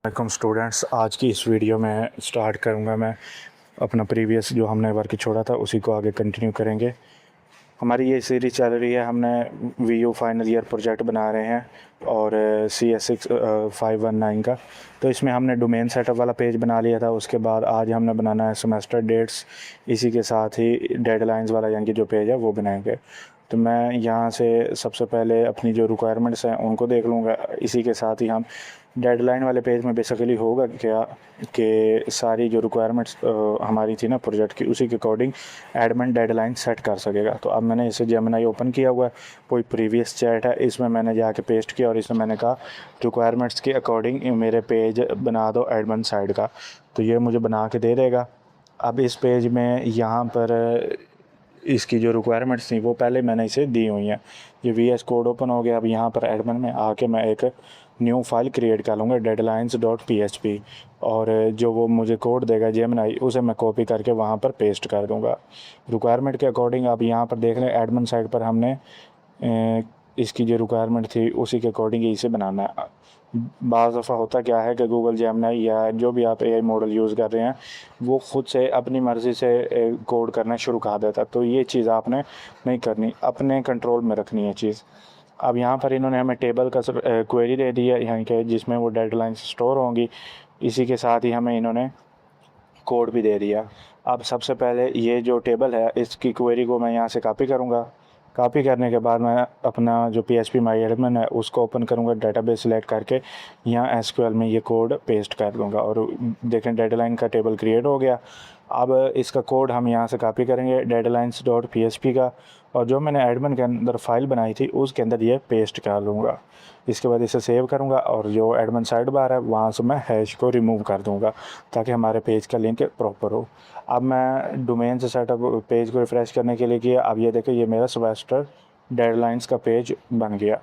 Welcome students. आज की इस वीडियो में स्टार्ट करूंगा मैं अपना प्रीवियस जो हमने वर्क छोड़ा था उसी को आगे कंटिन्यू करेंगे। हमारी ये सीरीज़ चल रही है, हमने वीयू फाइनल ईयर प्रोजेक्ट बना रहे हैं और CS6519 का। तो इसमें हमने डोमेन सेटअप वाला पेज बना लिया था। उसके बाद आज हमने बनाना है सेमेस्टर डेट्स, इसी के साथ ही डेडलाइंस वाला यानी कि जो पेज है वो बनाएंगे। तो मैं यहाँ से सबसे पहले अपनी जो रिक्वायरमेंट्स हैं उनको देख लूँगा। इसी के साथ ही हम डेडलाइन वाले पेज में बेसिकली होगा क्या कि सारी जो रिक्वायरमेंट्स हमारी थी ना प्रोजेक्ट की, उसी के अकॉर्डिंग एडमिन डेडलाइन सेट कर सकेगा। तो अब मैंने इसे जेमिनी ओपन किया हुआ है, कोई प्रीवियस चैट है, इसमें मैंने जाके पेस्ट किया और इसमें मैंने कहा रिक्वायरमेंट्स के अकॉर्डिंग मेरे पेज बना दो एडमिन साइड का। तो ये मुझे बना के दे देगा। अब इस पेज में यहाँ पर इसकी जो रिक्वायरमेंट्स थी वो पहले मैंने इसे दी हुई हैं। ये VS कोड ओपन हो गया। अब यहाँ पर एडमिन में आके मैं एक न्यू फाइल क्रिएट कर लूँगा deadlines.php, और जो वो मुझे कोड देगा जेमिनी उसे मैं कॉपी करके वहाँ पर पेस्ट कर दूँगा रिक्वायरमेंट के अकॉर्डिंग। अब यहाँ पर देख लें एडमिन साइड पर हमने इसकी जो रिक्वायरमेंट थी उसी के अकॉर्डिंग इसे बनाना है। बाज़ दफ़ा होता क्या है कि गूगल जेमिनी या जो भी आप AI मॉडल यूज़ कर रहे हैं वो ख़ुद से अपनी मर्ज़ी से कोड करना शुरू कर देता है। तो ये चीज़ आपने नहीं करनी, अपने कंट्रोल में रखनी है चीज़। अब यहाँ पर इन्होंने हमें टेबल का क्वेरी दे दी है यहाँ के, जिसमें वो डेडलाइंस स्टोर होंगी। इसी के साथ ही हमें इन्होंने कोड भी दे दिया। अब सबसे पहले ये जो टेबल है इसकी क्वेरी को मैं यहाँ से कॉपी करूँगा। कॉपी करने के बाद मैं अपना जो PHP माई एडमिन है उसको ओपन करूँगा, डेटाबेस सिलेक्ट करके यहाँ SQL में ये कोड पेस्ट कर दूँगा और देखें डेडलाइन का टेबल क्रिएट हो गया। अब इसका कोड हम यहाँ से कॉपी करेंगे deadlines.php का, और जो मैंने एडमिन के अंदर फाइल बनाई थी उसके अंदर ये पेस्ट कर लूँगा। इसके बाद इसे सेव करूँगा और जो एडमिन साइड बार है वहाँ से मैं हैश को रिमूव कर दूँगा ताकि हमारे पेज का लिंक प्रॉपर हो। अब मैं डोमेन से सेटअप पेज को रिफ़्रेश करने के लिए किया। अब ये देखिए ये मेरा सेमेस्टर डेडलाइंस का पेज बन गया।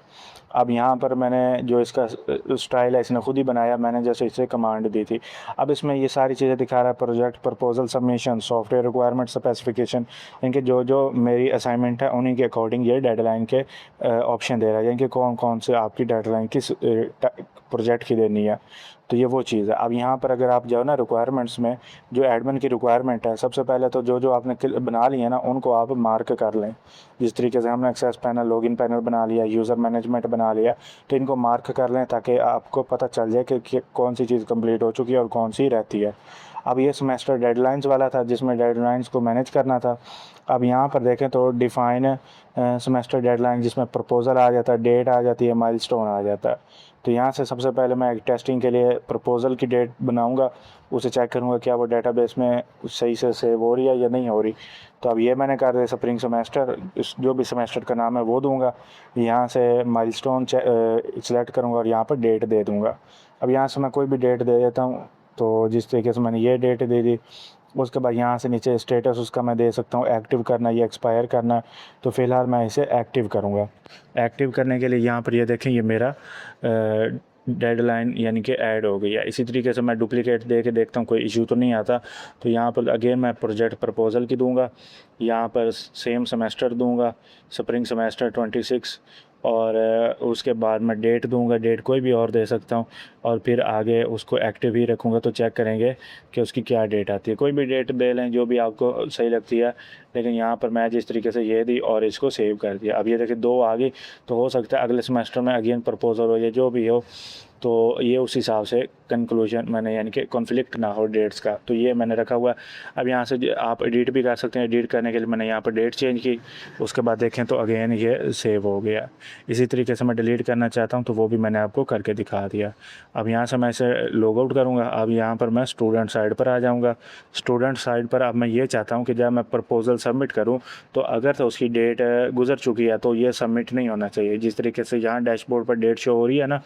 अब यहाँ पर मैंने जो इसका स्टाइल है इसने खुद ही बनाया, मैंने जैसे इसे कमांड दी थी। अब इसमें ये सारी चीज़ें दिखा रहा है, project proposal submission software requirement specification, इनके जो जो मेरी असाइनमेंट है उन्हीं के अकॉर्डिंग ये डेडलाइन के ऑप्शन दे रहा है, यानी कि कौन कौन से आपकी डेडलाइन किस प्रोजेक्ट की देनी है। तो ये वो चीज़ है। अब यहाँ पर अगर आप जाओ ना रिक्वायरमेंट्स में, जो एडमिन की रिक्वायरमेंट है, सबसे पहले तो जो जो आपने बना ली है ना उनको आप मार्क कर लें। जिस तरीके से हमने एक्सेस पैनल, लॉगिन पैनल बना लिया, यूज़र मैनेजमेंट बना लिया, तो इनको मार्क कर लें ताकि आपको पता चल जाए कि कौन सी चीज़ कंप्लीट हो चुकी है और कौन सी रहती है। अब ये सेमेस्टर डेडलाइंस वाला था जिसमें डेडलाइंस को मैनेज करना था। अब यहाँ पर देखें तो डिफ़ाइन सेमेस्टर डेडलाइन, जिसमें प्रपोज़ल आ जाता है, डेट आ जाती है, माइलस्टोन आ जाता है। तो यहाँ से सबसे पहले मैं एक टेस्टिंग के लिए प्रपोज़ल की डेट बनाऊँगा, उसे चेक करूँगा क्या वो डेटाबेस में सही से सेव हो रही है या नहीं हो रही। तो अब ये मैंने कर दिया स्प्रिंग सेमेस्टर, जो भी सेमेस्टर का नाम है वो दूंगा। यहाँ से माइलस्टोन सेलेक्ट करूँगा और यहाँ पर डेट दे दूँगा। अब यहाँ से मैं कोई भी डेट दे देता हूँ। तो जिस तरीके से मैंने ये डेट दे दी, उसके बाद यहाँ से नीचे स्टेटस उसका मैं दे सकता हूँ एक्टिव करना या एक्सपायर करना। तो फ़िलहाल मैं इसे एक्टिव करूँगा। एक्टिव करने के लिए यहाँ पर ये देखें ये मेरा डेडलाइन यानी कि ऐड हो गई है। इसी तरीके से मैं डुप्लीकेट दे के देखता हूँ कोई इशू तो नहीं आता। तो यहाँ पर अगेन मैं प्रोजेक्ट प्रपोज़ल की दूंगा, यहाँ पर सेम सेमेस्टर दूंगा, स्प्रिंग सेमेस्टर 26, और उसके बाद मैं डेट दूंगा, डेट कोई भी और दे सकता हूँ, और फिर आगे उसको एक्टिव ही रखूँगा। तो चेक करेंगे कि उसकी क्या डेट आती है। कोई भी डेट दे लें जो भी आपको सही लगती है, लेकिन यहाँ पर मैं जिस तरीके से ये दी और इसको सेव कर दिया। अब ये देखिए 2 आ गई, तो हो सकता है अगले सेमेस्टर में अगेन प्रपोज़ल हो या जो भी हो, तो ये उस हिसाब से कंक्लूजन मैंने यानी कि कॉन्फ्लिक्ट ना हो डेट्स का, तो ये मैंने रखा हुआ है। अब यहाँ से आप एडिट भी कर सकते हैं। एडिट करने के लिए मैंने यहाँ पर डेट चेंज की, उसके बाद देखें तो अगेन ये सेव हो गया। इसी तरीके से मैं डिलीट करना चाहता हूँ तो वो भी मैंने आपको करके दिखा दिया। अब यहाँ से मैं इसे लॉग आउट करूँगा। अब यहाँ पर मैं स्टूडेंट साइड पर आ जाऊँगा। स्टूडेंट साइड पर अब मैं ये चाहता हूँ कि जब मैं प्रपोज़ल सबमिट करूँ तो अगर तो उसकी डेट गुजर चुकी है तो ये सबमिट नहीं होना चाहिए। जिस तरीके से यहाँ डैशबोर्ड पर डेट शो हो रही है ना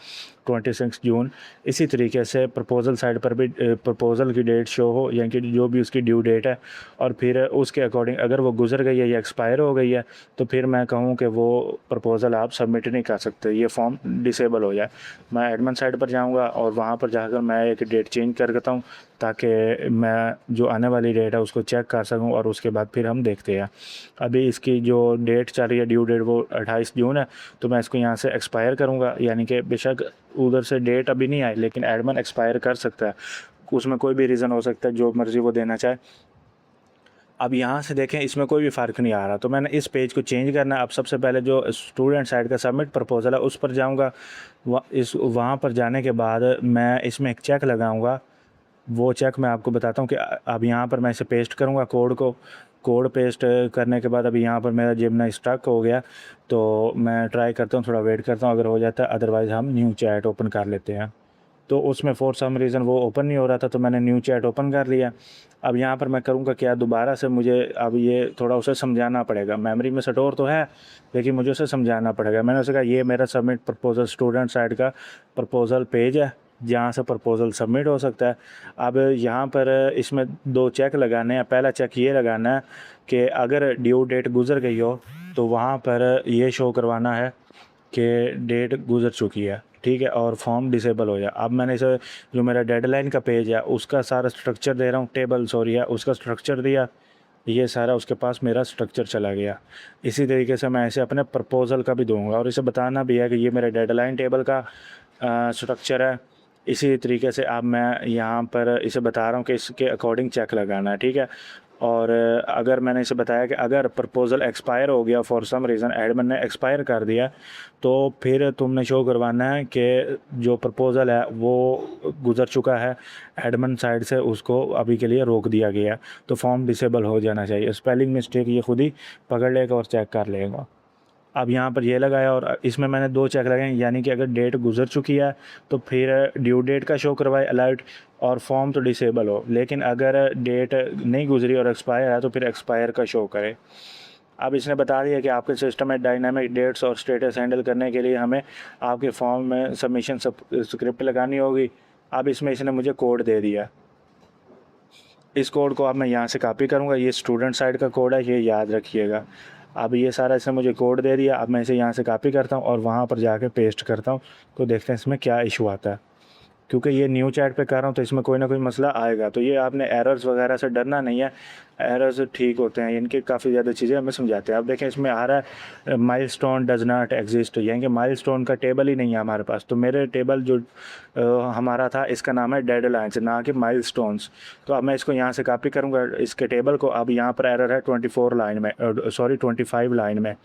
26 जून, इसी तरीके से प्रपोज़ल साइड पर भी प्रपोज़ल की डेट शो हो, यानी कि जो भी उसकी ड्यू डेट है, और फिर उसके अकॉर्डिंग अगर वो गुजर गई है या एक्सपायर हो गई है तो फिर मैं कहूँ कि वो प्रपोज़ल आप सबमिट नहीं कर सकते, ये फॉर्म डिसेबल हो जाए। मैं एडमिन साइड पर जाऊँगा और वहाँ पर जाकर मैं एक डेट चेंज कर देता हूँ ताकि मैं जो आने वाली डेट है उसको चेक कर सकूँ, और उसके बाद फिर हम देखते हैं। अभी इसकी जो डेट चल रही है ड्यू डेट वो 28 जून है, तो मैं इसको यहाँ से एक्सपायर करूँगा, यानी कि बेशक उधर से डेट अभी नहीं आई, लेकिन एडमिन एक्सपायर कर सकता है, उसमें कोई भी रीज़न हो सकता है, जो मर्ज़ी वो देना चाहे। अब यहाँ से देखें इसमें कोई भी फ़र्क नहीं आ रहा, तो मैंने इस पेज को चेंज करना है। अब सबसे पहले जो स्टूडेंट साइड का सबमिट प्रपोज़ल है उस पर जाऊँगा। वहाँ पर जाने के बाद मैं इसमें एक चेक लगाऊँगा। वो चेक मैं आपको बताता हूँ कि अब यहाँ पर मैं इसे पेस्ट करूँगा कोड पेस्ट करने के बाद अभी यहाँ पर मेरा जिमना स्टक हो गया, तो मैं ट्राई करता हूँ, थोड़ा वेट करता हूँ, अगर हो जाता है अदरवाइज़ हम न्यू चैट ओपन कर लेते हैं। तो उसमें फॉर सम रीज़न वो ओपन नहीं हो रहा था, तो मैंने न्यू चैट ओपन कर लिया। अब यहाँ पर मैं करूँगा क्या, दोबारा से मुझे अब ये थोड़ा उसे समझाना पड़ेगा। मेमोरी में स्टोर तो है, लेकिन मुझे उसे समझाना पड़ेगा। मैंने उसे कहा ये मेरा सबमिट प्रपोज़ल स्टूडेंट साइड का प्रपोज़ल पेज है, जहाँ से प्रपोज़ल सबमिट हो सकता है। अब यहाँ पर इसमें 2 चेक लगाने हैं। पहला चेक ये लगाना है कि अगर ड्यू डेट गुज़र गई हो तो वहाँ पर ये शो करवाना है कि डेट गुज़र चुकी है, ठीक है, और फॉर्म डिसेबल हो जाए। अब मैंने इसे जो मेरा डेडलाइन का पेज है उसका सारा स्ट्रक्चर दे रहा हूँ, टेबल सॉरी है उसका स्ट्रक्चर दिया, ये सारा उसके पास मेरा स्ट्रक्चर चला गया। इसी तरीके से मैं इसे अपने प्रपोज़ल का भी दूंगा और इसे बताना भी है कि ये मेरे डेडलाइन टेबल का स्ट्रक्चर है। इसी तरीके से अब मैं यहाँ पर इसे बता रहा हूँ कि इसके अकॉर्डिंग चेक लगाना है, ठीक है। और अगर मैंने इसे बताया कि अगर प्रपोज़ल एक्सपायर हो गया, फॉर सम रीज़न एडमिन ने एक्सपायर कर दिया, तो फिर तुमने शो करवाना है कि जो प्रपोज़ल है वो गुज़र चुका है एडमिन साइड से, उसको अभी के लिए रोक दिया गया, तो फॉर्म डिसेबल हो जाना चाहिए। स्पेलिंग मिस्टेक ये खुद ही पकड़ लेगा और चेक कर लेगा। अब यहाँ पर ये लगाया और इसमें मैंने 2 चेक लगाए, यानी कि अगर डेट गुज़र चुकी है तो फिर ड्यू डेट का शो करवाए अलर्ट और फॉर्म तो डिसेबल हो, लेकिन अगर डेट नहीं गुज़री और एक्सपायर है तो फिर एक्सपायर का शो करे। अब इसने बता दिया कि आपके सिस्टम में डायनामिक डेट्स और स्टेटस हैंडल करने के लिए हमें आपके फॉर्म में सबमिशन स्क्रिप्ट लगानी होगी। अब इसमें इसने मुझे कोड दे दिया। इस कोड को अब मैं यहाँ से कॉपी करूँगा, ये स्टूडेंट साइड का कोड है, ये याद रखिएगा। अब ये सारा इसने मुझे कोड दे दिया। अब मैं इसे यहाँ से कॉपी करता हूँ और वहाँ पर जाके पेस्ट करता हूँ, तो देखते हैं इसमें क्या इशू आता है। क्योंकि ये न्यू चैट पे कर रहा हूँ तो इसमें कोई ना कोई मसला आएगा, तो ये आपने एरर्स वगैरह से डरना नहीं है, एरर्स ठीक होते हैं, इनके काफ़ी ज़्यादा चीज़ें हमें समझाते हैं। अब देखें इसमें आ रहा है माइलस्टोन डज नॉट एग्जिस्ट, यानी कि माइलस्टोन का टेबल ही नहीं है हमारे पास। तो मेरे टेबल जो हमारा था इसका नाम है डेडलाइंस, ना कि माइलस्टोन्स। तो अब मैं इसको यहाँ से कॉपी करूँगा इसके टेबल को। अब यहाँ पर एरर है 24 लाइन में, सॉरी 25 लाइन में।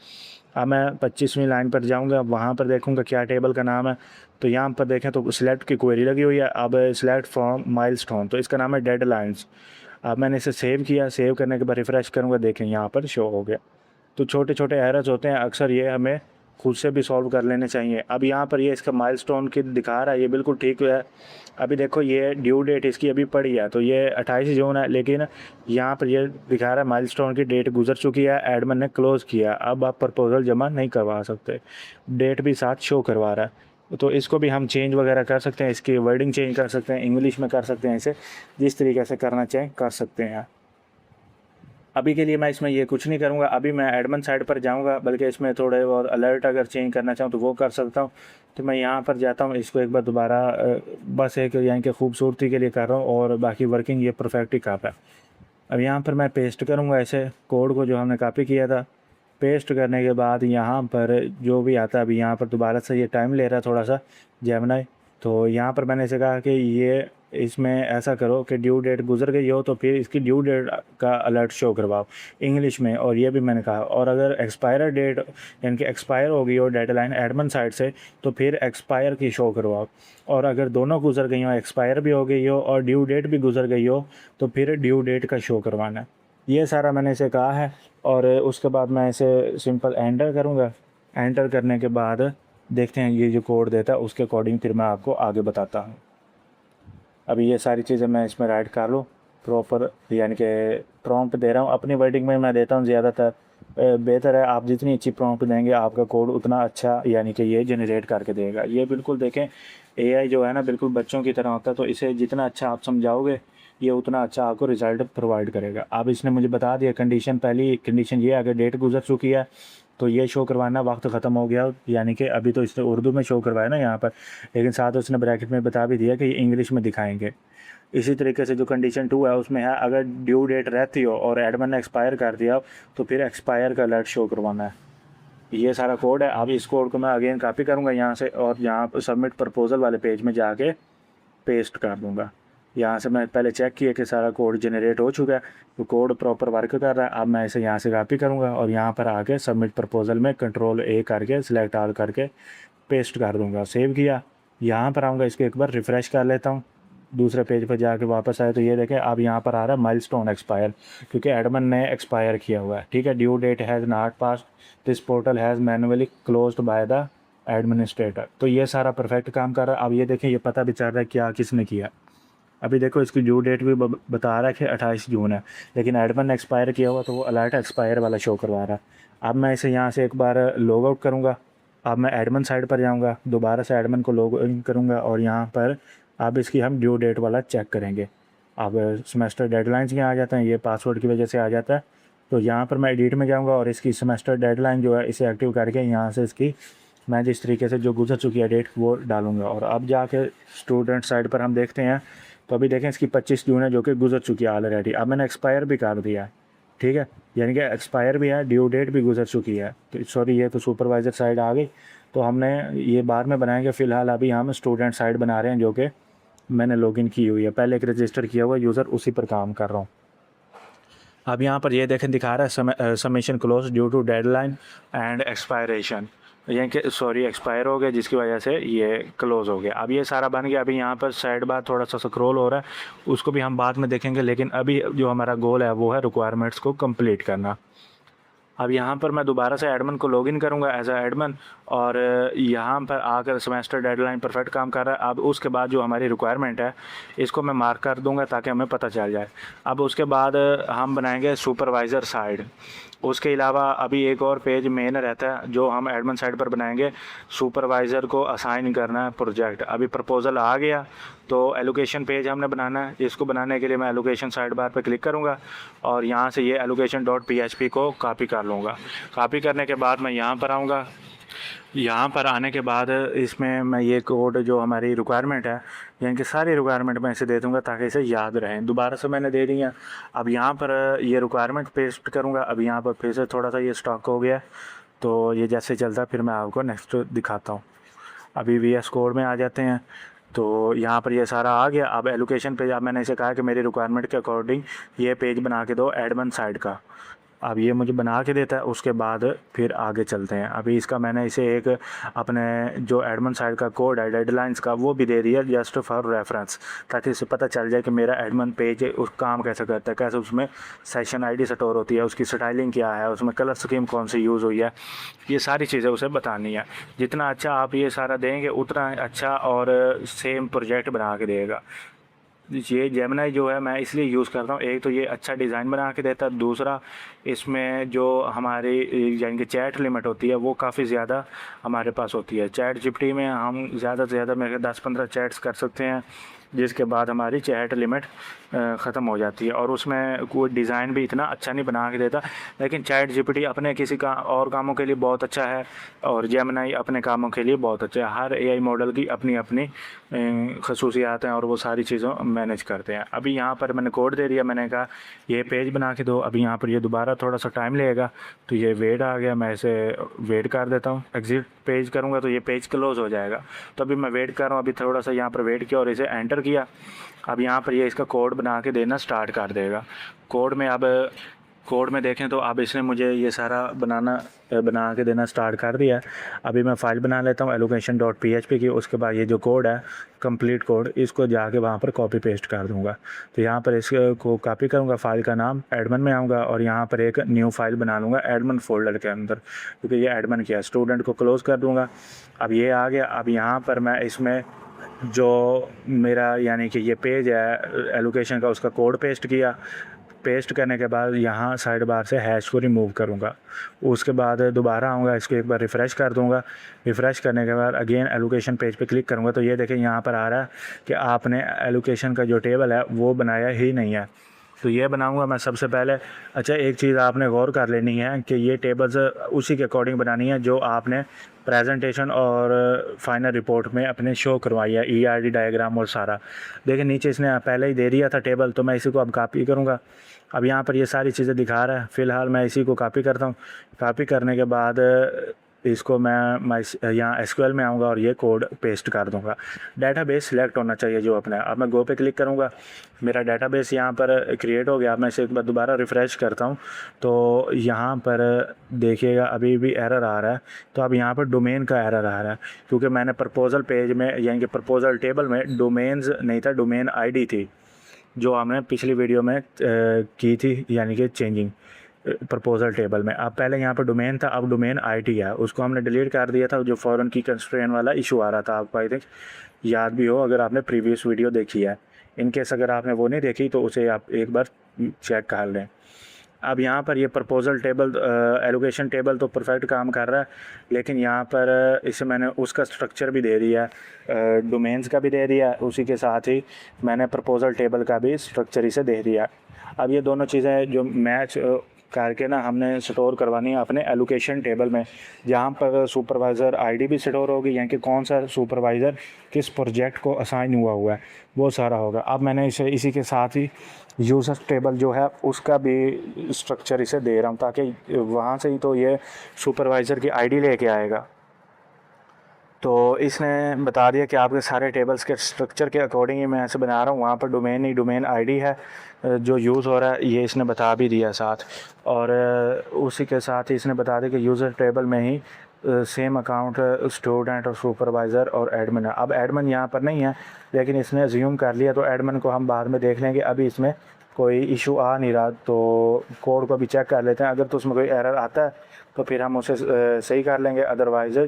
अब मैं 25वीं लाइन पर जाऊंगा, वहाँ पर देखूंगा क्या टेबल का नाम है। तो यहाँ पर देखें तो सिलेक्ट की क्वेरी लगी हुई है। अब सिलेक्ट फ्रॉम माइलस्टोन, तो इसका नाम है डेडलाइंस। अब मैंने इसे सेव किया, सेव करने के बाद रिफ़्रेश करूँगा, देखें यहाँ पर शो हो गया। तो छोटे छोटे एरर्स होते हैं, अक्सर ये हमें खुद से भी सॉल्व कर लेने चाहिए। अब यहाँ पर ये इसका माइलस्टोन की दिखा रहा है, ये बिल्कुल ठीक है। अभी देखो ये ड्यू डेट इसकी अभी पड़ी है, तो ये 28 जून है, लेकिन यहाँ पर ये दिखा रहा है माइलस्टोन की डेट गुजर चुकी है, एडमिन ने क्लोज़ किया, अब आप प्रपोज़ल जमा नहीं करवा सकते। डेट भी साथ शो करवा रहा है, तो इसको भी हम चेंज वगैरह कर सकते हैं, इसकी वर्डिंग चेंज कर सकते हैं, इंग्लिश में कर सकते हैं, इसे जिस तरीके से करना चाहें कर सकते हैं। अभी के लिए मैं इसमें ये कुछ नहीं करूँगा, अभी मैं एडमिन साइड पर जाऊँगा, बल्कि इसमें थोड़े और अलर्ट अगर चेंज करना चाहूँ तो वो कर सकता हूँ। तो मैं यहाँ पर जाता हूँ, इसको एक बार दोबारा बस एक यानी कि खूबसूरती के लिए कर रहा हूँ, और बाकी वर्किंग ये परफेक्ट ही काफ़ी है। अब यहाँ पर मैं पेस्ट करूँगा ऐसे कोड को जो हमने कॉपी किया था। पेस्ट करने के बाद यहाँ पर जो भी आता है, अभी यहाँ पर दोबारा से ये टाइम ले रहा है थोड़ा सा जेमिनी। तो यहाँ पर मैंने इसे कहा कि ये इसमें ऐसा करो कि ड्यू डेट गुजर गई हो तो फिर इसकी ड्यू डेट का अलर्ट शो करवाओ इंग्लिश में, और ये भी मैंने कहा। और अगर एक्सपायर डेट यानी कि एक्सपायर हो गई हो डेडलाइन एडमिन साइड से, तो फिर एक्सपायर की शो करवाओ। और अगर दोनों गुजर गई हो, एक्सपायर भी हो गई हो और ड्यू डेट भी गुजर गई हो, तो फिर ड्यू डेट का शो करवाना है। ये सारा मैंने इसे कहा है, और उसके बाद मैं इसे सिंपल एंटर करूँगा। एंटर करने के बाद देखते हैं ये जो कोड देता है उसके अकॉर्डिंग फिर मैं आपको आगे बताता हूँ। अभी ये सारी चीज़ें मैं इसमें राइट कर लूँ प्रॉपर, यानी कि प्रॉम्प्ट दे रहा हूँ अपनी वर्डिंग में मैं देता हूँ ज़्यादातर। बेहतर है आप जितनी अच्छी प्रॉम्प्ट देंगे आपका कोड उतना अच्छा यानी कि ये जनरेट करके देगा। ये बिल्कुल देखें एआई जो है ना बिल्कुल बच्चों की तरह होता है, तो इसे जितना अच्छा आप समझाओगे ये उतना अच्छा आपको रिज़ल्ट प्रोवाइड करेगा। अब इसने मुझे बता दिया कंडीशन, पहली कंडीशन ये अगर डेट गुजर चुकी है तो ये शो करवाना वक्त ख़त्म हो गया, यानी कि अभी तो इसने उर्दू में शो करवाया ना यहाँ पर, लेकिन साथ उसने ब्रैकेट में बता भी दिया कि ये इंग्लिश में दिखाएंगे। इसी तरीके से जो कंडीशन 2 है उसमें है अगर ड्यू डेट रहती हो और एडमिन ने एक्सपायर कर दिया तो फिर एक्सपायर का अलर्ट शो करवाना है। ये सारा कोड है। अब इस कोड को मैं अगेन कॉपी करूँगा यहाँ से और यहाँ पर सबमिट प्रपोजल वाले पेज में जाके पेस्ट कर दूँगा। यहाँ से मैं पहले चेक किया कि सारा कोड जनरेट हो चुका है, तो कोड प्रॉपर वर्क कर रहा है। अब मैं इसे यहाँ से कॉपी करूँगा और यहाँ पर आके सबमिट प्रपोजल में Ctrl+A करके सिलेक्ट ऑल करके पेस्ट कर दूँगा। सेव किया, यहाँ पर आऊँगा, इसको एक बार रिफ़्रेश कर लेता हूँ। दूसरे पेज पर जाके वापस आए तो ये देखें अब यहाँ पर आ रहा है माइलस्टोन एक्सपायर, क्योंकि एडमिन ने एक्सपायर किया हुआ है। ठीक है, due date has not pass, this portal has manually closed by the administrator. तो ये सारा परफेक्ट काम कर रहा है। अब ये देखें, ये पता भी चल रहा है क्या किसने किया। अभी देखो इसकी ड्यू डेट भी बता रहा है कि 28 जून है, लेकिन एडमिन ने एक्सपायर किया हुआ तो वो अलर्ट एक्सपायर वाला शो करवा रहा है। अब मैं इसे यहाँ से एक बार लॉग आउट करूँगा। अब मैं एडमिन साइड पर जाऊँगा, दोबारा से एडमिन को लॉग इन करूँगा और यहाँ पर अब इसकी हम ड्यू डेट वाला चेक करेंगे। अब सेमेस्टर डेडलाइंस यहाँ आ जाते हैं, ये पासवर्ड की वजह से आ जाता है। तो यहाँ पर मैं एडिट में जाऊँगा और इसकी सेमेस्टर डेडलाइन जो है इसे एक्टिव करके यहाँ से इसकी मैं जिस तरीके से जो गुजर चुकी है डेट वो डालूँगा। और अब जाके स्टूडेंट साइड पर हम देखते हैं, तो अभी देखें इसकी 25 जून है जो कि गुजर चुकी है ऑलरेडी। अब मैंने एक्सपायर भी कर दिया है। ठीक है, यानी कि एक्सपायर भी है, ड्यू डेट भी गुजर चुकी है। तो सॉरी, ये तो सुपरवाइज़र साइड आ गई, तो हमने ये बाद में बनाएंगे। फ़िलहाल अभी हम स्टूडेंट साइड बना रहे हैं जो कि मैंने लॉगिन की हुई है, पहले एक रजिस्टर किया हुआ यूज़र, उसी पर काम कर रहा हूँ। अब यहाँ पर ये देखें दिखा रहा है submission close due to deadline and expiration, यानी कि सॉरी एक्सपायर हो गया जिसकी वजह से ये क्लोज़ हो गया। अब ये सारा बन गया। अभी यहाँ पर साइड बार थोड़ा सा स्क्रॉल हो रहा है, उसको भी हम बाद में देखेंगे, लेकिन अभी जो हमारा गोल है वो है रिक्वायरमेंट्स को कंप्लीट करना। अब यहाँ पर मैं दोबारा से एडमिन को लॉगिन करूँगा एज अ एडमिन और यहाँ पर आकर सेमेस्टर डेडलाइन परफेक्ट काम कर रहा है। अब उसके बाद जो हमारी रिक्वायरमेंट है इसको मैं मार्क कर दूँगा ताकि हमें पता चल जाए। अब उसके बाद हम बनाएंगे सुपरवाइज़र साइड। उसके अलावा अभी एक और पेज मेन रहता है जो हम एडमिन साइड पर बनाएंगे, सुपरवाइज़र को असाइन करना है प्रोजेक्ट। अभी प्रपोज़ल आ गया तो एलोकेशन पेज हमने बनाना है। इसको बनाने के लिए मैं एलोकेशन साइड बार पर क्लिक करूँगा और यहाँ से ये allocation.php को कॉपी कर लूँगा। कॉपी करने के बाद मैं यहाँ पर आऊँगा। यहाँ पर आने के बाद इसमें मैं ये कोड जो हमारी रिक्वायरमेंट है, यानी कि सारी रिक्वायरमेंट मैं इसे दे दूँगा ताकि इसे याद रहें। दोबारा से मैंने दे दी है। अब यहाँ पर ये रिक्वायरमेंट पेस्ट करूँगा। अब यहाँ पर फिर से थोड़ा सा ये स्टॉक हो गया, तो ये जैसे चलता है फिर मैं आपको नेक्स्ट दिखाता हूँ। अभी VS कोड में आ जाते हैं, तो यहाँ पर ये सारा आ गया। अब एलोकेशन पेज, अब मैंने इसे कहा कि मेरी रिक्वायरमेंट के अकॉर्डिंग ये पेज बना के दो एडमिन साइड का। अब ये मुझे बना के देता है, उसके बाद फिर आगे चलते हैं। अभी इसका मैंने इसे एक अपने जो एडमिन साइड का कोड है डेडलाइंस का वो भी दे दिया जस्ट फॉर रेफरेंस, ताकि इसे पता चल जाए कि मेरा एडमिन पेज उस काम कैसे करता है, कैसे उसमें सेशन आईडी स्टोर होती है, उसकी स्टाइलिंग क्या है, उसमें कलर स्कीम कौन सी यूज़ हुई है, ये सारी चीज़ें उसे बतानी है। जितना अच्छा आप ये सारा देंगे उतना अच्छा और सेम प्रोजेक्ट बना के देगा। ये जेमिनी जो है मैं इसलिए यूज़ करता हूँ, एक तो ये अच्छा डिज़ाइन बना के देता है, दूसरा इसमें जो हमारी यानी कि चैट लिमिट होती है वो काफ़ी ज़्यादा हमारे पास होती है। चैट जीपीटी में हम ज़्यादा से ज़्यादा मेरे 10-15 चैट्स कर सकते हैं, जिसके बाद हमारी चैट लिमिट ख़त्म हो जाती है। और उसमें कोई डिज़ाइन भी इतना अच्छा नहीं बना के देता, लेकिन चैट जीपीटी अपने किसी का और कामों के लिए बहुत अच्छा है और जेमिनी अपने कामों के लिए बहुत अच्छा है। हर एआई मॉडल की अपनी अपनी खसूसियात हैं और वो सारी चीज़ों मैनेज करते हैं। अभी यहाँ पर मैंने कोड दे दिया, मैंने कहा ये पेज बना के दो। अभी यहाँ पर ये दोबारा थोड़ा सा टाइम लगेगा, तो ये वेट आ गया, मैं इसे वेट कर देता हूँ। एग्जिट पेज करूँगा तो ये पेज क्लोज़ हो जाएगा, तो अभी मैं वेट कर रहा हूँ। अभी थोड़ा सा यहाँ पर वेट किया और इसे एंटर किया। अब यहाँ पर ये इसका कोड बना के देना स्टार्ट कर देगा। कोड में देखें तो अब इसने मुझे ये सारा बना के देना स्टार्ट कर दिया। अभी मैं फ़ाइल बना लेता हूँ allocation.php की। उसके बाद ये जो कोड है कंप्लीट कोड, इसको जाके वहाँ पर कॉपी पेस्ट कर दूँगा। तो यहाँ पर इसको कॉपी करूँगा, फ़ाइल का नाम एडमिन में आऊँगा और यहाँ पर एक न्यू फाइल बना लूँगा एडमिन फोल्डर के अंदर, क्योंकि ये एडमिन किया। स्टूडेंट को क्लोज़ कर दूँगा। अब ये आ गया। अब यहाँ पर मैं इसमें जो मेरा यानी कि ये पेज है एलोकेशन का, उसका कोड पेस्ट किया। पेस्ट करने के बाद यहाँ साइड बार से हैश को रिमूव करूँगा। उसके बाद दोबारा आऊँगा, इसको एक बार रिफ़्रेश कर दूँगा। रिफ़्रेश करने के बाद अगेन एलोकेशन पेज पे क्लिक करूँगा, तो ये देखें यहाँ पर आ रहा है कि आपने एलोकेशन का जो टेबल है वो बनाया ही नहीं है। तो ये बनाऊंगा मैं सबसे पहले। अच्छा, एक चीज़ आपने गौर कर लेनी है कि ये टेबल्स उसी के अकॉर्डिंग बनानी है जो आपने प्रेजेंटेशन और फाइनल रिपोर्ट में अपने शो करवाई है, ERD डायग्राम और सारा। देखिए नीचे इसने पहले ही दे दिया था टेबल, तो मैं इसी को अब कॉपी करूँगा। अब यहाँ पर ये सारी चीज़ें दिखा रहा है, फ़िलहाल मैं इसी को कॉपी करता हूँ। कॉपी करने के बाद इसको मैं यहाँ SQL में आऊँगा और ये कोड पेस्ट कर दूँगा। डेटाबेस सिलेक्ट होना चाहिए जो अपना है। अब मैं गो पे क्लिक करूँगा, मेरा डेटाबेस यहाँ पर क्रिएट हो गया। अब मैं इसे एक बार दोबारा रिफ़्रेश करता हूँ तो यहाँ पर देखिएगा अभी भी एरर आ रहा है। तो अब यहाँ पर डोमेन का एरर आ रहा है, क्योंकि मैंने प्रपोज़ल पेज में यानी कि प्रपोज़ल टेबल में डोमेन्स नहीं था, डोमेन ID थी जो हमने पिछली वीडियो में की थी, यानी कि चेंजिंग प्रपोज़ल टेबल में। अब पहले यहाँ पर डोमेन था, अब डोमेन ID है, उसको हमने डिलीट कर दिया था। जो फ़ॉरेन की कंस्ट्रेंट वाला इशू आ रहा था, आपको आई थिंक याद भी हो अगर आपने प्रीवियस वीडियो देखी है। इन केस अगर आपने वो नहीं देखी तो उसे आप एक बार चेक कर लें। अब यहाँ पर ये प्रपोज़ल टेबल एलोकेशन टेबल तो परफेक्ट काम कर रहा है, लेकिन यहाँ पर इसे मैंने उसका स्ट्रक्चर भी दे दिया है, डोमेन्स का भी दे दिया है, उसी के साथ ही मैंने प्रपोज़ल टेबल का भी स्ट्रक्चर इसे दे दिया। अब ये दोनों चीज़ें जो मैच करके ना हमने स्टोर करवानी है अपने एलोकेशन टेबल में, जहाँ पर सुपरवाइज़र ID भी स्टोर होगी, यानी कि कौन सा सुपरवाइज़र किस प्रोजेक्ट को असाइन हुआ है वो सारा होगा। अब मैंने इसे इसी के साथ ही यूज़र टेबल जो है उसका भी स्ट्रक्चर इसे दे रहा हूँ, ताकि वहाँ से ही तो ये सुपरवाइज़र की ID लेके आएगा। तो इसने बता दिया कि आपके सारे टेबल्स के स्ट्रक्चर के अकॉर्डिंग ही मैं ऐसे बना रहा हूँ। वहाँ पर डोमेन ही डोमेन ID है जो यूज़ हो रहा है, ये इसने बता भी दिया साथ। और उसी के साथ ही इसने बता दिया कि यूज़र टेबल में ही सेम अकाउंट स्टूडेंट और सुपरवाइज़र और एडमिन है। अब एडमिन यहाँ पर नहीं है, लेकिन इसने अज्यूम कर लिया, तो एडमिन को हम बाद में देख लेंगे। अभी इसमें कोई इशू आ नहीं रहा, तो कोड को भी चेक कर लेते हैं। अगर तो उसमें कोई एरर आता है तो फिर हम उसे सही कर लेंगे, अदरवाइज़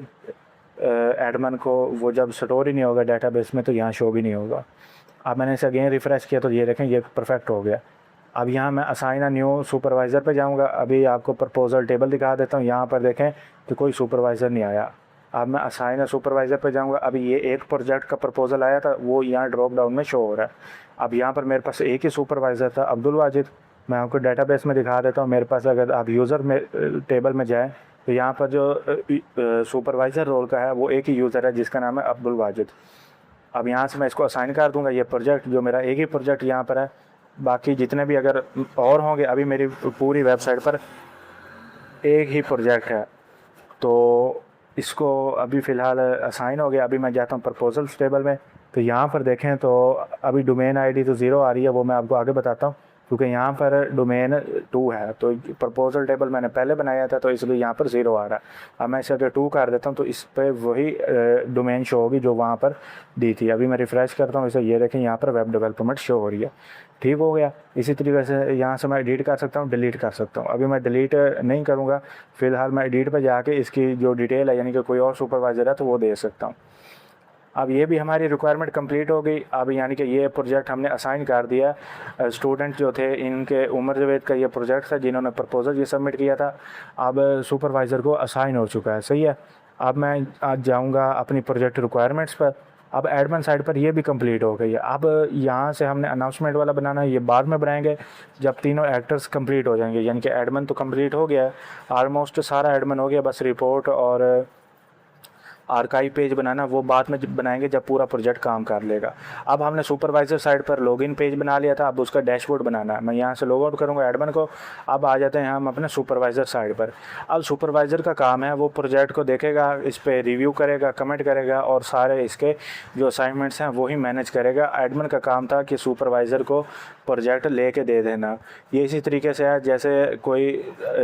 एडमिन को वो जब स्टोर ही नहीं होगा डेटाबेस में तो यहाँ शो भी नहीं होगा। अब मैंने इसे अगेन रिफ़्रेश किया तो ये देखें ये परफेक्ट हो गया। अब यहाँ मैं असाइन अ न्यू सुपरवाइज़र पे जाऊँगा। अभी आपको प्रपोज़ल टेबल दिखा देता हूँ, यहाँ पर देखें तो कोई सुपरवाइज़र नहीं आया। अब मैं असाइन अ सुपरवाइज़र पे जाऊँगा। अभी ये एक प्रोजेक्ट का प्रपोज़ल आया था, वो यहाँ ड्रॉप डाउन में शो हो रहा है। अब यहाँ पर मेरे पास एक ही सुपरवाइज़र था, अब्दुल वाजिद। मैं आपको डेटाबेस में दिखा देता हूँ। मेरे पास अगर आप यूज़र में टेबल में जाएँ तो यहाँ पर जो सुपरवाइज़र रोल का है वो एक ही यूज़र है जिसका नाम है अब्दुल वाजिद। अब यहाँ से मैं इसको असाइन कर दूँगा। ये प्रोजेक्ट जो मेरा एक ही प्रोजेक्ट यहाँ पर है, बाकी जितने भी अगर और होंगे, अभी मेरी पूरी वेबसाइट पर एक ही प्रोजेक्ट है, तो इसको अभी फ़िलहाल असाइन हो गया। अभी मैं जाता हूँ प्रपोज़ल्स टेबल में, तो यहाँ पर देखें तो अभी डोमेन ID तो 0 आ रही है, वो मैं आपको आगे बताता हूँ, क्योंकि यहाँ पर डोमेन 2 है। तो प्रपोज़ल टेबल मैंने पहले बनाया था तो इसलिए यहाँ पर 0 आ रहा है। अब मैं इसे अगर 2 कर देता हूँ तो इस पर वही डोमेन शो होगी जो वहाँ पर दी थी। अभी मैं रिफ़्रेश करता हूँ इसे, ये देखें यहाँ पर वेब डेवलपमेंट शो हो रही है। ठीक हो गया। इसी तरीके से यहाँ से मैं एडिट कर सकता हूँ, डिलीट कर सकता हूँ। अभी मैं डिलीट नहीं करूँगा, फ़िलहाल मैं एडिट पर जाके इसकी जो डिटेल है, यानी कि कोई और सुपरवाइज़र है तो वो दे सकता हूँ। अब ये भी हमारी रिक्वायरमेंट कंप्लीट हो गई। अब यानी कि ये प्रोजेक्ट हमने असाइन कर दिया। स्टूडेंट जो थे इनके उमर जवेद का ये प्रोजेक्ट था जिन्होंने प्रपोज़ल ये सबमिट किया था। अब सुपरवाइज़र को असाइन हो चुका है, सही है। अब मैं आज जाऊंगा अपनी प्रोजेक्ट रिक्वायरमेंट्स पर। अब एडमिन साइड पर ये भी कंप्लीट हो गई है। अब यहाँ से हमने अनाउंसमेंट वाला बनाना है, ये बाद में बनाएंगे जब तीनों एक्टर्स कंप्लीट हो जाएंगे। यानी कि एडमिन तो कंप्लीट हो गया है, ऑलमोस्ट सारा एडमिन हो गया, बस रिपोर्ट और आर्काइव पेज बनाना वो बाद में बनाएंगे जब पूरा प्रोजेक्ट काम कर लेगा। अब हमने सुपरवाइज़र साइड पर लॉगिन पेज बना लिया था, अब उसका डैशबोर्ड बनाना है। मैं यहाँ से लॉग आउट करूँगा एडमिन को। अब आ जाते हैं हम अपने सुपरवाइज़र साइड पर। अब सुपरवाइज़र का काम है वो प्रोजेक्ट को देखेगा, इस पर रिव्यू करेगा, कमेंट करेगा और सारे इसके जो असाइनमेंट्स हैं वही मैनेज करेगा। एडमिन का काम था कि सुपरवाइज़र को प्रोजेक्ट लेके दे देना। ये इसी तरीके से है जैसे कोई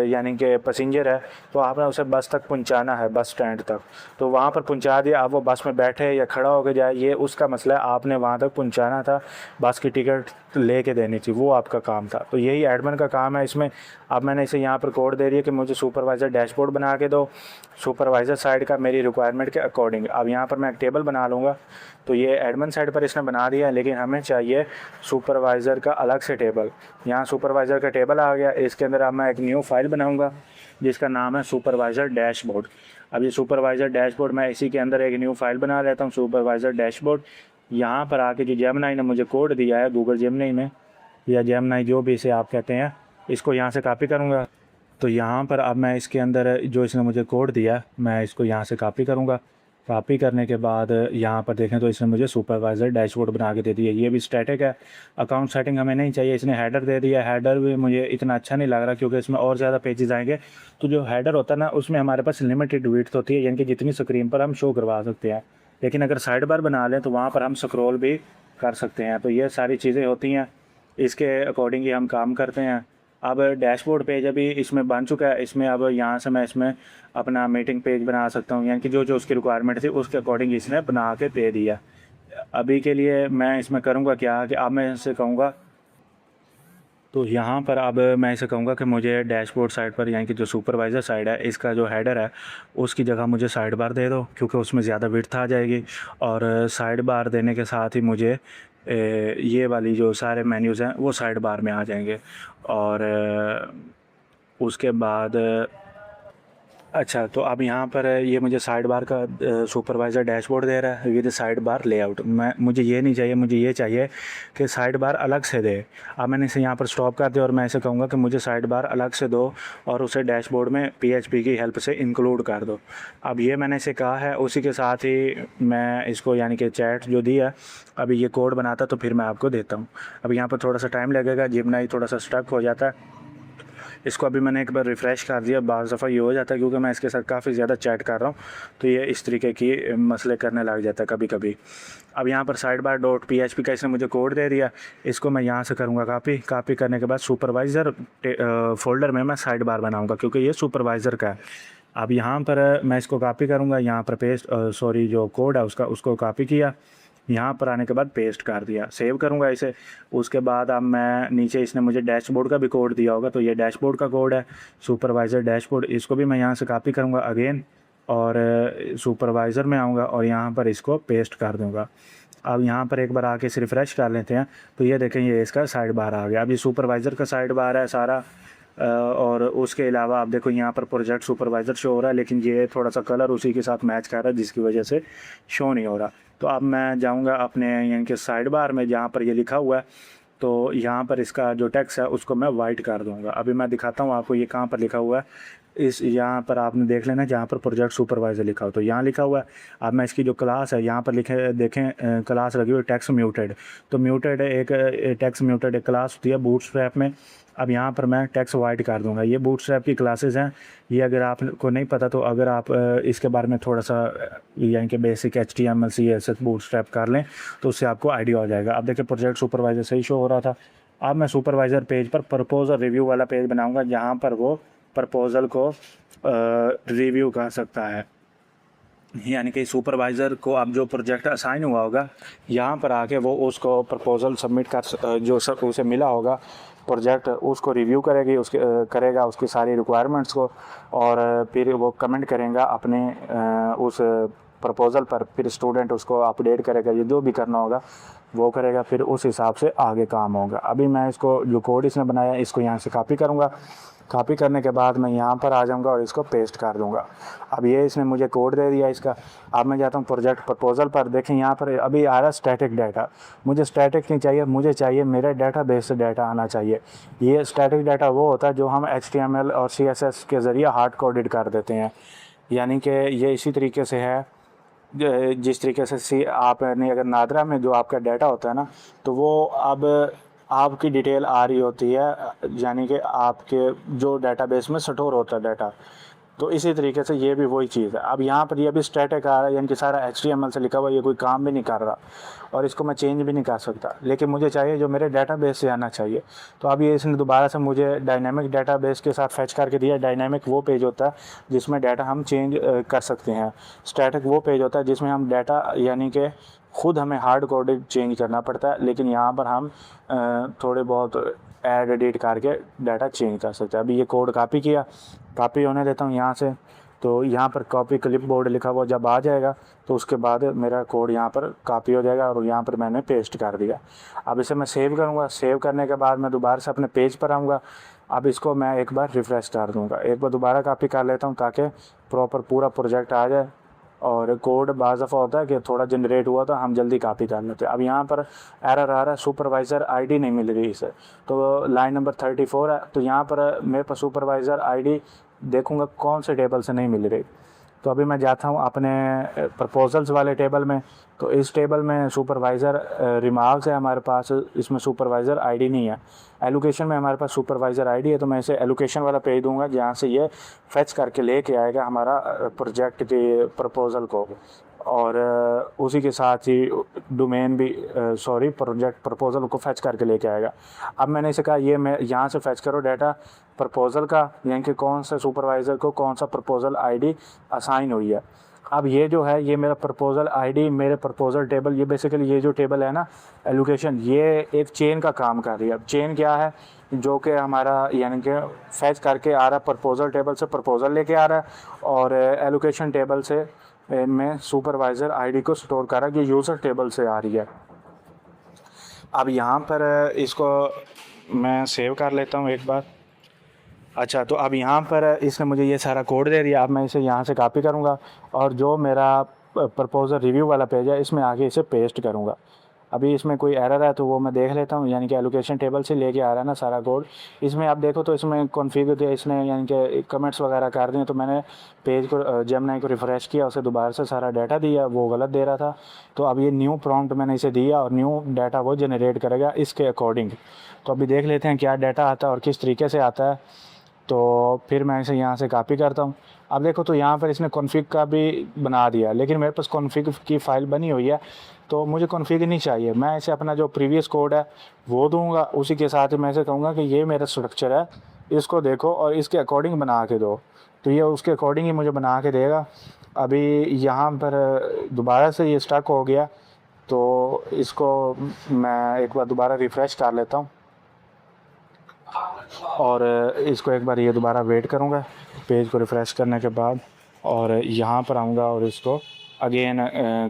यानी कि पैसेंजर है तो आपने उसे बस तक पहुँचाना है, बस स्टैंड तक, तो वहाँ पर पहुंचा दिया। अब वो बस में बैठे या खड़ा होकर जाए ये उसका मसला है, आपने वहाँ तक पहुंचाना था, बस की टिकट लेके देनी थी, वो आपका काम था। तो यही एडमिन का काम है इसमें। अब मैंने इसे यहाँ पर कोड दे रही है कि मुझे सुपरवाइज़र डैशबोर्ड बना के दो, सुपरवाइज़र साइड का मेरी रिक्वायरमेंट के अकॉर्डिंग। अब यहाँ पर मैं एक टेबल बना लूँगा। तो ये एडमिन साइड पर इसने बना दिया है, लेकिन हमें चाहिए सुपरवाइज़र का अलग से टेबल। यहाँ सुपरवाइज़र का टेबल आ गया, इसके अंदर अब मैं एक न्यू फाइल बनाऊँगा जिसका नाम है सुपरवाइज़र डैशबोर्ड। अब ये सुपरवाइज़र डैशबोर्ड मैं इसी के अंदर एक न्यू फाइल बना लेता हूँ, सुपरवाइज़र डैशबोर्ड। यहाँ पर आके जो जेमिनी ने मुझे कोड दिया है गूगल जेमिनी में, या जेमिनी जो भी इसे आप कहते हैं, इसको यहाँ से कॉपी करूँगा। तो यहाँ पर अब मैं इसके अंदर जो इसने मुझे कोड दिया मैं इसको यहाँ से कॉपी करूँगा। कॉपी करने के बाद यहाँ पर देखें तो इसने मुझे सुपरवाइज़र डैशबोर्ड बना के दे दिया। ये भी स्टैटिक है, अकाउंट सेटिंग हमें नहीं चाहिए। इसने हेडर दे दिया, हेडर भी मुझे इतना अच्छा नहीं लग रहा क्योंकि इसमें और ज़्यादा पेजेस आएंगे। तो जो हेडर होता है ना उसमें हमारे पास लिमिटेड विड्थ होती है, यानी कि जितनी स्क्रीन पर हम शो करवा सकते हैं। लेकिन अगर साइड बार बना लें तो वहाँ पर हम स्क्रॉल भी कर सकते हैं। तो ये सारी चीज़ें होती हैं, इसके अकॉर्डिंग ही हम काम करते हैं। अब डैशबोर्ड पेज अभी इसमें बन चुका है। इसमें अब यहाँ से मैं इसमें अपना मीटिंग पेज बना सकता हूँ, यानी कि जो जो उसकी रिक्वायरमेंट थी उसके अकॉर्डिंग इसने बना के दे दिया। अभी के लिए मैं इसमें करूँगा क्या कि अब मैं इससे कहूँगा, तो यहाँ पर अब मैं इसे कहूँगा कि मुझे डैशबोर्ड साइड पर यानी कि जो सुपरवाइज़र साइड है इसका जो हेडर है उसकी जगह मुझे साइड बार दे दो, क्योंकि उसमें ज़्यादा विड्थ आ जाएगी। और साइड बार देने के साथ ही मुझे ये वाली जो सारे मेन्यूज़ हैं वो साइड बार में आ जाएंगे। और उसके बाद अच्छा, तो अब यहाँ पर ये मुझे साइड बार का सुपरवाइज़र डैशबोर्ड दे रहा है विद साइड बार लेआउट। मुझे ये नहीं चाहिए, मुझे ये चाहिए कि साइड बार अलग से दे। अब मैंने इसे यहाँ पर स्टॉप कर दिया और मैं इसे कहूँगा कि मुझे साइड बार अलग से दो और उसे डैशबोर्ड में PHP की हेल्प से इंक्लूड कर दो। अब ये मैंने इसे कहा है, उसी के साथ ही मैं इसको यानी कि चैट जो दिया अभी ये कोड बनाता तो फिर मैं आपको देता हूँ। अब यहाँ पर थोड़ा सा टाइम लगेगा, जेमिनी थोड़ा सा स्टक हो जाता है। इसको अभी मैंने एक बार रिफ़्रेश कर दिया, बाज़ दफ़ा ये हो जाता है क्योंकि मैं इसके साथ काफ़ी ज़्यादा चैट कर रहा हूँ तो ये इस तरीके की मसले करने लग जाता है कभी कभी। अब यहाँ पर साइड बार डॉट PHP का इसने मुझे कोड दे दिया, इसको मैं यहाँ से करूँगा कॉपी करने के बाद सुपरवाइज़र फ़ोल्डर में मैं साइड बार बनाऊँगा क्योंकि ये सुपरवाइज़र का है। अब यहाँ पर मैं इसको कॉपी करूँगा, यहाँ पर पेस्ट जो कोड है उसको कॉपी किया, यहाँ पर आने के बाद पेस्ट कर दिया, सेव करूँगा इसे। उसके बाद अब मैं नीचे इसने मुझे डैशबोर्ड का भी कोड दिया होगा, तो ये डैशबोर्ड का कोड है सुपरवाइज़र डैशबोर्ड। इसको भी मैं यहाँ से कॉपी करूँगा अगेन और सुपरवाइज़र में आऊँगा और यहाँ पर इसको पेस्ट कर दूँगा। अब यहाँ पर एक बार आके इसे रिफ़्रेश कर लेते हैं तो ये देखें ये इसका साइड बार आ गया। अब ये सुपरवाइज़र का साइड बार है सारा। और उसके अलावा आप देखो यहाँ पर प्रोजेक्ट सुपरवाइज़र शो हो रहा है, लेकिन ये थोड़ा सा कलर उसी के साथ मैच कर रहा है जिसकी वजह से शो नहीं हो रहा। तो अब मैं जाऊँगा अपने यानी कि साइड बार में जहाँ पर ये लिखा हुआ है, तो यहाँ पर इसका जो टेक्स्ट है उसको मैं वाइट कर दूँगा। अभी मैं दिखाता हूँ आपको ये कहाँ पर लिखा हुआ है। इस यहाँ पर आपने देख लेना जहाँ पर प्रोजेक्ट सुपरवाइज़र लिखा हो तो यहाँ लिखा हुआ है। अब मैं इसकी जो क्लास है यहाँ पर लिखे देखें क्लास लगी हुई टेक्स्ट म्यूटेड। तो म्यूटेड एक टेक्स्ट म्यूटेड एक क्लास होती है बूटस्ट्रैप में। अब यहाँ पर मैं टेक्स्ट वाइट कर दूँगा। ये बूटस्ट्रैप की क्लासेस हैं, ये अगर आपको नहीं पता तो अगर आप इसके बारे में थोड़ा सा यानी कि बेसिक HTML CSS बूटस्ट्रैप कर लें तो उससे आपको आइडिया हो जाएगा। अब देखिए प्रोजेक्ट सुपरवाइज़र सही शो हो रहा था। अब मैं सुपरवाइज़र पेज पर प्रपोजल रिव्यू वाला पेज बनाऊँगा जहाँ पर वो प्रपोज़ल को रिव्यू कर सकता है, यानी कि सुपरवाइज़र को अब जो प्रोजेक्ट असाइन हुआ होगा यहाँ पर आके वो उसको प्रपोज़ल सबमिट कर जो सब उसे मिला होगा प्रोजेक्ट उसको रिव्यू करेगा उसकी सारी रिक्वायरमेंट्स को और फिर वो कमेंट करेगा अपने उस प्रपोज़ल पर। फिर स्टूडेंट उसको अपडेट करेगा, ये जो भी करना होगा वो करेगा, फिर उस हिसाब से आगे काम होगा। अभी मैं इसको जो कोड इसने बनाया इसको यहाँ से कॉपी करूँगा। कॉपी करने के बाद मैं यहाँ पर आ जाऊँगा और इसको पेस्ट कर दूँगा। अब ये इसने मुझे कोड दे दिया इसका। अब मैं जाता हूँ प्रोजेक्ट प्रपोज़ल पर। देखें यहाँ पर अभी आ रहा है स्टैटिक डाटा। मुझे स्टैटिक नहीं चाहिए, मुझे चाहिए मेरे डेटाबेस से डाटा आना चाहिए। ये स्टैटिक डाटा वो होता है जो हम HTML और CSS के ज़रिए हार्ड कोडेड कर देते हैं। यानी कि ये इसी तरीके से है जिस तरीके से आपने अगर नादरा में जो आपका डाटा होता है ना तो वो अब आपकी डिटेल आ रही होती है, यानी कि आपके जो डेटाबेस में स्टोर होता है डाटा। तो इसी तरीके से ये भी वही चीज़ है। अब यहाँ पर ये भी स्टैटिक आ रहा है, यानी कि सारा HTML से लिखा हुआ, ये कोई काम भी नहीं कर रहा और इसको मैं चेंज भी नहीं कर सकता, लेकिन मुझे चाहिए जो मेरे डेटाबेस से आना चाहिए। तो अब ये इसने दोबारा से मुझे डायनामिक डेटाबेस के साथ फैच करके दिया। डायनामिक वो पेज होता है जिसमें डाटा हम चेंज कर सकते हैं। स्टैटिक वो पेज होता है जिसमें हम डाटा यानी कि ख़ुद हमें हार्ड कोडेड चेंज करना पड़ता है, लेकिन यहाँ पर हम थोड़े बहुत ऐड एडिट करके डाटा चेंज कर सकते हैं। अभी ये कोड कॉपी किया, कॉपी होने देता हूँ यहाँ से। तो यहाँ पर कॉपी क्लिपबोर्ड लिखा हुआ जब आ जाएगा तो उसके बाद मेरा कोड यहाँ पर कॉपी हो जाएगा और यहाँ पर मैंने पेस्ट कर दिया। अब इसे मैं सेव करूँगा। सेव करने के बाद मैं दोबारा से अपने पेज पर आऊँगा। अब इसको मैं एक बार रिफ़्रेश कर दूँगा, एक बार दोबारा कॉपी कर लेता हूँ ताकि प्रॉपर पूरा प्रोजेक्ट आ जाए और कोड बाज़ दफ़ा होता है कि थोड़ा जनरेट हुआ तो हम जल्दी कॉपी कर लेते हैं। अब यहाँ पर एरर आ रहा है, सुपरवाइज़र आईडी नहीं मिल रही इसे, तो लाइन नंबर 34 है। तो यहाँ पर मेरे पास सुपरवाइज़र आईडी देखूँगा कौन से टेबल से नहीं मिल रही। तो अभी मैं जाता हूँ अपने प्रपोजल्स वाले टेबल में। तो इस टेबल में सुपरवाइज़र रिमार्क्स है हमारे पास, इसमें सुपरवाइज़र आईडी नहीं है। एलोकेशन में हमारे पास सुपरवाइज़र आईडी है, तो मैं इसे एलोकेशन वाला पेज दूंगा जहाँ से ये फेच करके लेके आएगा हमारा प्रोजेक्ट के प्रपोज़ल को, और उसी के साथ ही डोमेन भी प्रोजेक्ट प्रपोज़ल को फेच करके लेके आएगा। अब मैंने इसे कहा ये मैं यहाँ से फेच करो डाटा प्रपोज़ल का, यानी कि कौन सा सुपरवाइज़र को कौन सा प्रपोज़ल आईडी असाइन हुई है। अब ये जो है ये मेरा प्रपोज़ल आईडी, मेरे प्रपोज़ल टेबल, ये बेसिकली ये जो टेबल है ना एलोकेशन, ये एक चेन का काम कर रही है। अब चेन क्या है, जो कि हमारा यानी कि फेच करके आ रहा है प्रपोज़ल टेबल से प्रपोज़ल लेके आ रहा है, और एलोकेशन टेबल से में सुपरवाइज़र आईडी को स्टोर कर रहा है, ये यूज़र टेबल से आ रही है। अब यहाँ पर इसको मैं सेव कर लेता हूँ एक बार। अच्छा, तो अब यहाँ पर इसने मुझे ये सारा कोड दे दिया। अब मैं इसे यहाँ से कॉपी करूँगा और जो मेरा प्रपोज़ल रिव्यू वाला पेज है इसमें आगे इसे पेस्ट करूँगा। अभी इसमें कोई एरर है तो वो मैं देख लेता हूँ, यानी कि एलोकेशन टेबल से लेके आ रहा है ना सारा कोड। इसमें आप देखो तो इसमें कॉन्फ़िगर दिया इसने, यानी कि कमेंट्स वगैरह कर दिए। तो मैंने पेज को जेमिनी को रिफ़्रेश किया, उसे दोबारा से सारा डाटा दिया, वो गलत दे रहा था। तो अब ये न्यू प्रॉम्प्ट मैंने इसे दिया और न्यू डाटा वो जनरेट करेगा इसके अकॉर्डिंग। तो अभी देख लेते हैं क्या डाटा आता है और किस तरीके से आता है। तो फिर मैं इसे यहाँ से कॉपी करता हूँ। अब देखो तो यहाँ पर इसने कॉन्फ़िग का भी बना दिया, लेकिन मेरे पास कॉन्फ़िग की फ़ाइल बनी हुई है, तो मुझे कॉन्फ़िग नहीं चाहिए। मैं इसे अपना जो प्रीवियस कोड है वो दूंगा, उसी के साथ ही मैं इसे कहूँगा कि ये मेरा स्ट्रक्चर है, इसको देखो और इसके अकॉर्डिंग बना के दो। तो ये उसके अकॉर्डिंग ही मुझे बना के देगा। अभी यहाँ पर दोबारा से ये स्टक हो गया, तो इसको मैं एक बार दोबारा रिफ़्रेश कर लेता हूँ और इसको एक बार ये दोबारा वेट करूँगा पेज को रिफ़्रेश करने के बाद, और यहाँ पर आऊँगा और इसको अगेन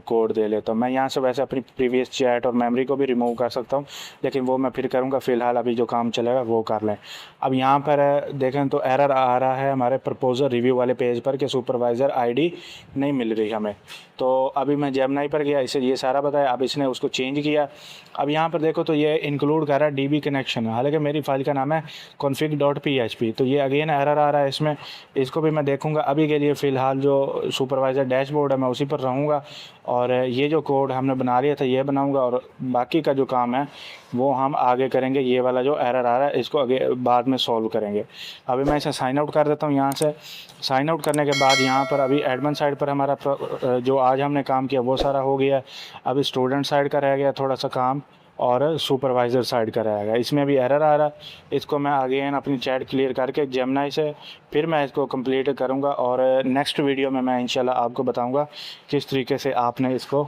कोड दे लेता हूँ। मैं यहाँ से वैसे अपनी प्रीवियस चैट और मेमोरी को भी रिमूव कर सकता हूँ, लेकिन वो मैं फिर करूँगा। फ़िलहाल अभी जो काम चलेगा वो कर लें। अब यहाँ पर देखें तो एरर आ रहा है हमारे प्रपोज़ल रिव्यू वाले पेज पर कि सुपरवाइज़र आईडी नहीं मिल रही हमें। तो अभी मैं जेमिनी पर गया, इसे ये सारा बताया, अब इसने उसको चेंज किया। अब यहाँ पर देखो तो ये इंक्लूड कर रहा है DB कनेक्शन, हालांकि मेरी फ़ाइल का नाम है config.php। तो ये अगेन एरर आ रहा है इसमें, इसको भी मैं देखूँगा। अभी के लिए फ़िलहाल जो सुपरवाइज़र डैशबोर्ड है मैं उसी पर रहूँगा, और ये जो कोड हमने बना लिया था ये बनाऊँगा, और बाकी का जो काम है वो हम आगे करेंगे। ये वाला जो एरर आ रहा है इसको आगे बाद में सॉल्व करेंगे। अभी मैं इसे साइन आउट कर देता हूँ। यहाँ से साइन आउट करने के बाद यहाँ पर अभी एडमिन साइड पर हमारा जो आज हमने काम किया वो सारा हो गया। अभी स्टूडेंट साइड का रह गया थोड़ा सा काम, और सुपरवाइज़र साइड का रहेगा। इसमें भी एरर आ रहा है, इसको मैं अगेन अपनी चैट क्लियर करके जेमिनी से फिर मैं इसको कंप्लीट करूँगा, और नेक्स्ट वीडियो में मैं इंशाल्लाह आपको बताऊँगा किस तरीके से आपने इसको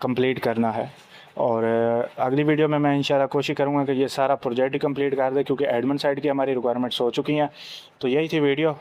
कंप्लीट करना है। और अगली वीडियो में मैं इंशाल्लाह कोशिश करूँगा कि ये सारा प्रोजेक्ट ही कंप्लीट कर दे, क्योंकि एडमिन साइड की हमारी रिक्वायरमेंट्स हो चुकी हैं। तो यही थी वीडियो।